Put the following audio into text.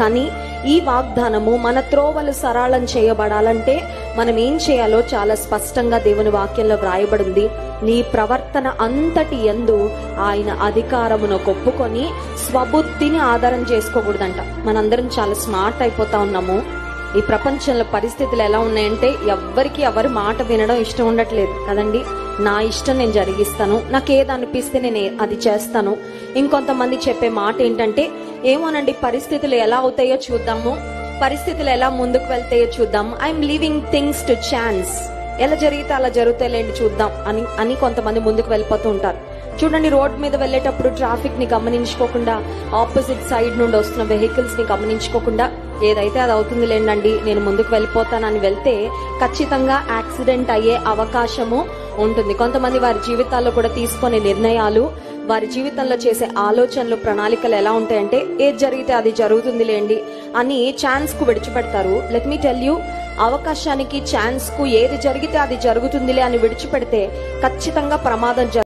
కానీ ఈ వాగ్దానము మన త్రోవలు సరళం చేయబడాలంటే మనం ఏం చేయాలో చాలా స్పష్టంగా దేవుని వాక్యంలో వ్రాయబడింది. నీ ప్రవర్తన అంతటి యందు ఆయన అధికారమును ఒప్పుకొని స్వబుద్ధిని ఆధారం చేసుకోకూడదంట. మనందరం చాలా స్మార్ట్ అయిపోతా ఉన్నాము. ఈ ప్రపంచంలో పరిస్థితులు ఎలా ఉన్నాయంటే ఎవరికి ఎవరి మాట వినడం ఇష్టం ఉండట్లేదు కదండి. నా ఇష్టం నేను జరిగిస్తాను, నాకు ఏది అనిపిస్తే నేను అది చేస్తాను. ఇంకొంతమంది చెప్పే మాట ఏంటంటే, ఏమోనండి పరిస్థితులు ఎలా అవుతాయో చూద్దాము, పరిస్థితులు ఎలా ముందుకు వెళ్తాయో చూద్దాం, I'm living things to chance, ఎలా జరిగితే అలా జరుగుతాయిలేండి చూద్దాం అని కొంతమంది ముందుకు వెళ్ళిపోతూ ఉంటారు. చూడండి, రోడ్ మీద వెళ్ళేటప్పుడు ట్రాఫిక్ ని గమనించుకోకుండా, ఆపోజిట్ సైడ్ నుండి వస్తున్న వెహికల్స్ ని గమనించుకోకుండా ఏదైతే అది అవుతుంది లేండి నేను ముందుకు వెళ్ళిపోతానని వెళ్తే ఖచ్చితంగా యాక్సిడెంట్ అయ్యే అవకాశము ఉంటుంది. కొంతమంది వారి జీవితాల్లో కూడా తీసుకునే నిర్ణయాలు, వారి జీవితంలో చేసే ఆలోచనలు, ప్రణాళికలు ఎలా ఉంటాయంటే ఏది జరిగితే అది జరుగుతుంది లేండి అని ఛాన్స్ కు విడిచిపెడతారు. లెట్ మీ టెల్ యూ, అవకాశానికి ఛాన్స్ కు ఏది జరిగితే అది జరుగుతుందిలే అని విడిచిపెడితే ఖచ్చితంగా ప్రమాదం